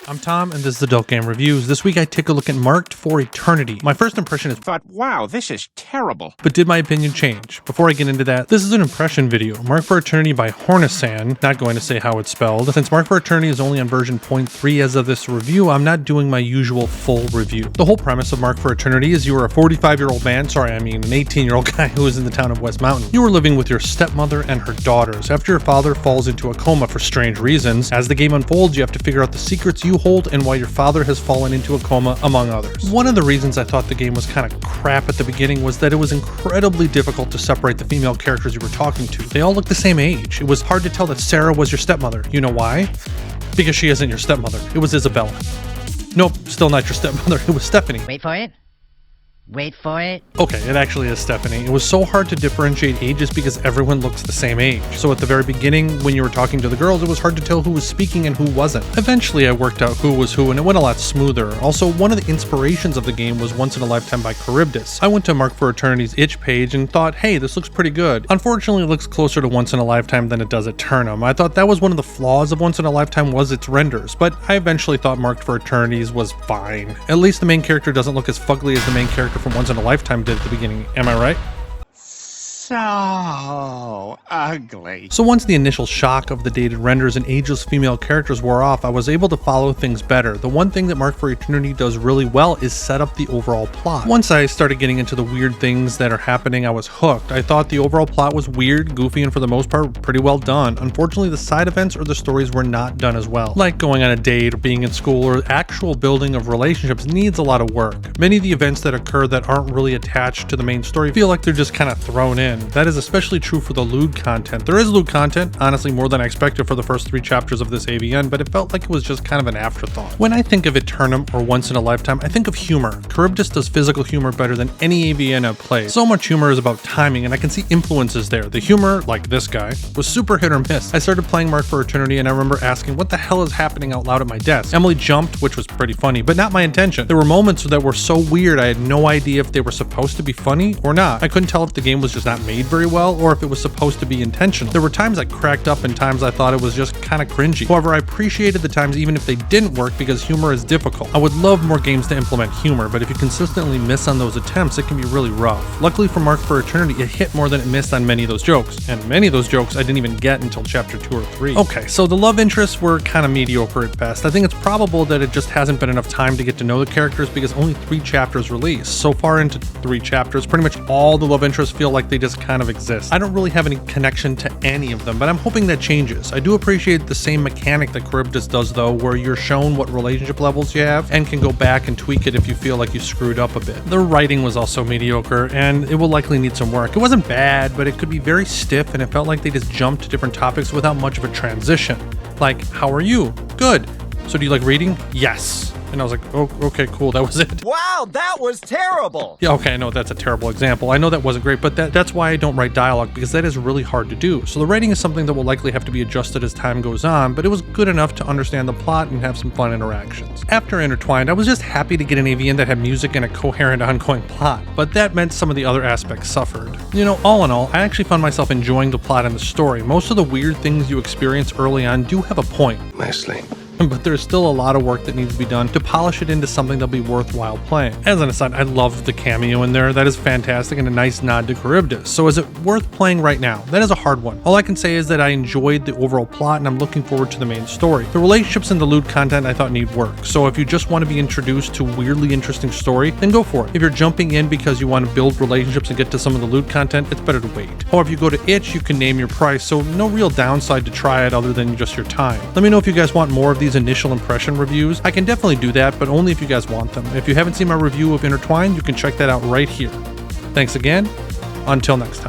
I'm Tom, and this is Adult Game Reviews. This week I take a look at Marked for Eternity. My first impression is, wow, this is terrible. But did my opinion change? Before I get into that, this is an impression video. Marked for Eternity by Hornisan. Not going to say how it's spelled. Since Marked for Eternity is only on version 0.3 as of this review, I'm not doing my usual full review. The whole premise of Marked for Eternity is you are a 45-year-old man, an 18-year-old guy who is in the town of West Mountain. You are living with your stepmother and her daughters after your father falls into a coma for strange reasons. As the game unfolds, you have to figure out the secrets you hold and why your father has fallen into a coma, among others. One of the reasons I thought the game was kind of crap at the beginning was that it was incredibly difficult to separate the female characters you were talking to. They all looked the same age. It was hard to tell that Sarah was your stepmother. You know why? Because she isn't your stepmother. It was Isabella. Nope, still not your stepmother. It was Stephanie. Wait for it. Wait for it. Okay, it actually is Stephanie. It was so hard to differentiate ages because everyone looks the same age. So at the very beginning, when you were talking to the girls, it was hard to tell who was speaking and who wasn't. Eventually, I worked out who was who, and it went a lot smoother. Also, one of the inspirations of the game was Once in a Lifetime by Charybdis. I went to Marked for Eternity's itch page and thought, hey, this looks pretty good. Unfortunately, it looks closer to Once in a Lifetime than it does Eternum. I thought that was one of the flaws of Once in a Lifetime was its renders, but I eventually thought Marked for Eternity's was fine. At least the main character doesn't look as fugly as the main character from Once in a Lifetime did at the beginning. Am I right? So ugly. So once the initial shock of the dated renders and ageless female characters wore off, I was able to follow things better. The one thing that Marked for Eternity does really well is set up the overall plot. Once I started getting into the weird things that are happening, I was hooked. I thought the overall plot was weird, goofy, and for the most part, pretty well done. Unfortunately, the side events or the stories were not done as well. Like going on a date or being in school or actual building of relationships needs a lot of work. Many of the events that occur that aren't really attached to the main story feel like they're just kind of thrown in. That is especially true for the lewd content. There is lewd content, honestly more than I expected for the first 3 chapters of this AVN, but it felt like it was just kind of an afterthought. When I think of Eternum or Once in a Lifetime, I think of humor. Charybdis does physical humor better than any AVN I've played. So much humor is about timing, and I can see influences there. The humor, like this guy, was super hit or miss. I started playing Marked for Eternity, and I remember asking, what the hell is happening out loud at my desk? Emily jumped, which was pretty funny, but not my intention. There were moments that were so weird I had no idea if they were supposed to be funny or not. I couldn't tell if the game was just not made very well or if it was supposed to be intentional. There were times I cracked up and times I thought it was just kind of cringy. However, I appreciated the times even if they didn't work because humor is difficult. I would love more games to implement humor, but if you consistently miss on those attempts, it can be really rough. Luckily for Marked for Eternity, it hit more than it missed on many of those jokes, and many of those jokes I didn't even get until chapter 2 or 3. Okay, so the love interests were kind of mediocre at best. I think it's probable that it just hasn't been enough time to get to know the characters because only 3 chapters released. So far into 3 chapters, pretty much all the love interests feel like they just kind of exist. I don't really have any connection to any of them, but I'm hoping that changes. I do appreciate the same mechanic that Charybdis does though, where you're shown what relationship levels you have and can go back and tweak it if you feel like you screwed up a bit. The writing was also mediocre and it will likely need some work. It wasn't bad, but it could be very stiff and it felt like they just jumped to different topics without much of a transition. Like, how are you? Good. So do you like reading? Yes. And I was like, oh, okay, cool, that was it. Wow, that was terrible! Yeah, okay, I know that's a terrible example. I know that wasn't great, but that's why I don't write dialogue, because that is really hard to do. So the writing is something that will likely have to be adjusted as time goes on, but it was good enough to understand the plot and have some fun interactions. After Intertwined, I was just happy to get an AVN that had music and a coherent ongoing plot, but that meant some of the other aspects suffered. You know, all in all, I actually found myself enjoying the plot and the story. Most of the weird things you experience early on do have a point. Nicely. But there's still a lot of work that needs to be done to polish it into something that'll be worthwhile playing. As an aside, I loved the cameo in there. That is fantastic and a nice nod to Charybdis. So is it worth playing right now? That is a hard one. All I can say is that I enjoyed the overall plot and I'm looking forward to the main story. The relationships and the lewd content I thought need work. So if you just want to be introduced to a weirdly interesting story, then go for it. If you're jumping in because you want to build relationships and get to some of the lewd content, it's better to wait. Or if you go to itch, you can name your price. So no real downside to try it other than just your time. Let me know if you guys want more of these initial impression reviews. I can definitely do that, but only if you guys want them. If you haven't seen my review of Intertwined, you can check that out right here. Thanks again. Until next time.